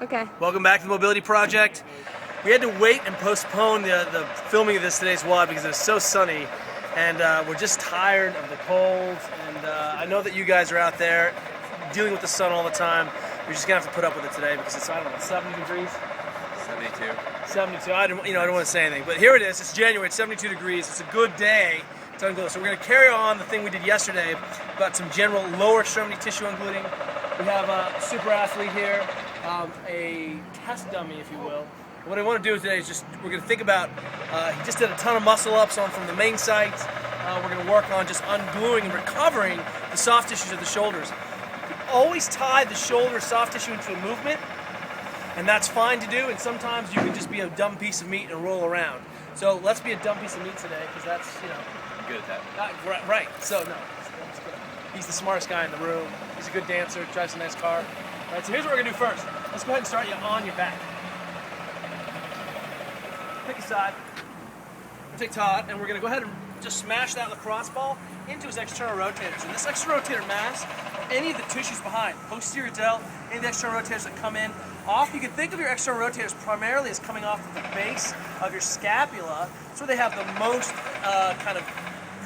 Okay. Welcome back to the Mobility Project. We had to wait and postpone the filming of today's WOD because it was so sunny, and we're just tired of the cold. And I know that you guys are out there dealing with the sun all the time. You're just gonna have to put up with it today because it's, I don't know, 70 degrees. 72. 72. I don't want to say anything, but here it is. It's January. It's 72 degrees. It's a good day to unglue. So we're gonna carry on the thing we did yesterday about some general lower extremity tissue ungluing. We have a super athlete here, a test dummy, if you will. What I want to do today is we're going to think about, he just did a ton of muscle ups from the main site. We're going to work on just ungluing and recovering the soft tissues of the shoulders. Always tie the shoulder soft tissue into a movement, and that's fine to do, and sometimes you can just be a dumb piece of meat and roll around. So let's be a dumb piece of meat today, because that's, I'm good at that. right. So, no, that's good. He's the smartest guy in the room. He's a good dancer, drives a nice car. All right, so here's what we're going to do first. Let's go ahead and start you on your back. Pick a side. We'll take Todd, and we're going to go ahead and just smash that lacrosse ball into his external rotator. So this external rotator mass, any of the tissues behind, posterior delt, any of the external rotators that come in, off. You can think of your external rotators primarily as coming off of the base of your scapula. That's where they have the most kind of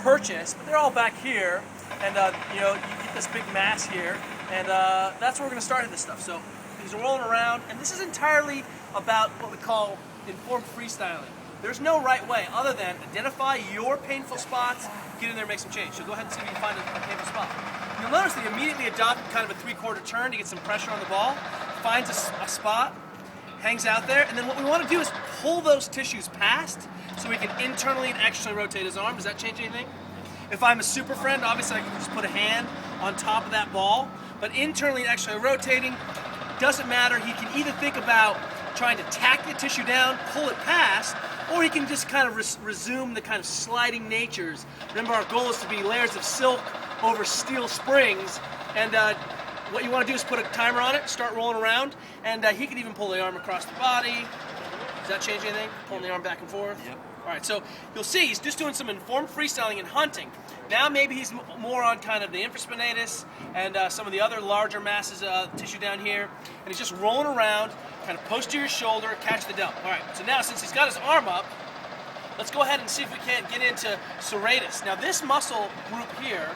purchase, but they're all back here. And you get this big mass here, and that's where we're going to start this stuff. So these are rolling around, and this is entirely about what we call informed freestyling. There's no right way other than identify your painful spots, get in there and make some change. So go ahead and see if you can find a painful spot. You'll notice that you immediately adopt kind of a three-quarter turn to get some pressure on the ball, finds a spot, hangs out there, and then what we want to do is pull those tissues past so we can internally and externally rotate his arm. Does that change anything? If I'm a super friend, obviously I can just put a hand on top of that ball, but internally and externally rotating, doesn't matter. He can either think about trying to tack the tissue down, pull it past, or he can just kind of resume the kind of sliding natures. Remember, our goal is to be layers of silk over steel springs, and what you want to do is put a timer on it, start rolling around, and he can even pull the arm across the body. Does that change anything? Pulling the arm back and forth? Yep. All right, so you'll see he's just doing some informed freestyling and hunting. Now maybe he's more on kind of the infraspinatus and some of the other larger masses of tissue down here, and he's just rolling around, kind of posterior shoulder, catch the delt. All right, so now since he's got his arm up, let's go ahead and see if we can't get into serratus. Now this muscle group here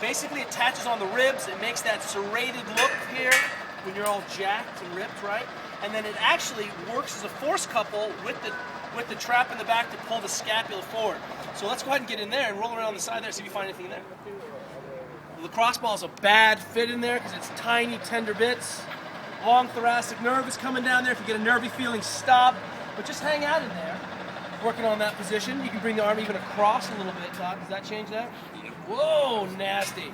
basically attaches on the ribs. It makes that serrated look here when you're all jacked and ripped, right? And then it actually works as a force couple with the trap in the back to pull the scapula forward. So let's go ahead and get in there and roll around the side there, see if you find anything in there. The lacrosse ball is a bad fit in there because it's tiny, tender bits. Long thoracic nerve is coming down there. If you get a nervy feeling, stop. But just hang out in there, working on that position. You can bring the arm even across a little bit, Todd. Does that change that? Whoa, nasty.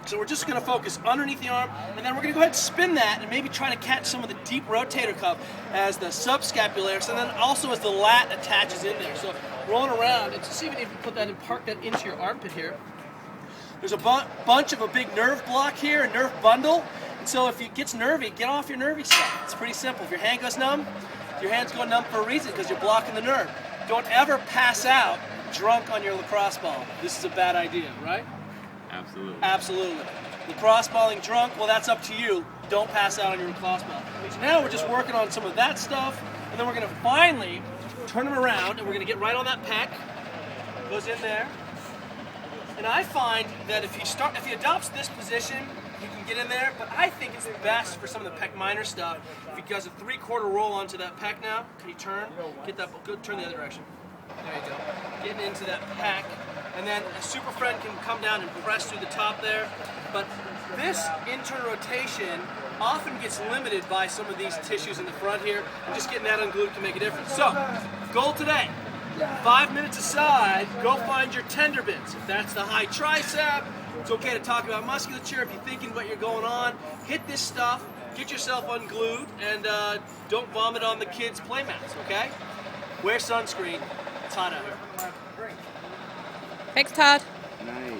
So we're just going to focus underneath the arm, and then we're going to go ahead and spin that and maybe try to catch some of the deep rotator cuff as the subscapularis, and then also as the lat attaches in there. So rolling around, and to see if you can put that and park that into your armpit here. There's a bunch of a big nerve block here, a nerve bundle, and so if it gets nervy, get off your nervy stuff. It's pretty simple. If your hand goes numb, your hand's going numb for a reason, because you're blocking the nerve. Don't ever pass out drunk on your lacrosse ball. This is a bad idea, right? Absolutely. Absolutely. Lacrosse balling drunk, well, that's up to you. Don't pass out on your lacrosse ball. So now we're just working on some of that stuff, and then we're going to finally turn him around, and we're going to get right on that pec. Goes in there. And I find that if he adopts this position, he can get in there, but I think it's best for some of the pec minor stuff. If he does a three-quarter roll onto that pec now, can you turn? Get that, go, turn the other direction. There you go. Getting into that pec. And then a super friend can come down and press through the top there. But this internal rotation often gets limited by some of these tissues in the front here, and just getting that unglued can make a difference. So, goal today, 5 minutes aside, go find your tender bits. If that's the high tricep, it's okay to talk about musculature. If you're thinking what you're going on, hit this stuff, get yourself unglued, and don't vomit on the kids' playmats, okay? Wear sunscreen. It's hot out here. Thanks, Todd. Nice.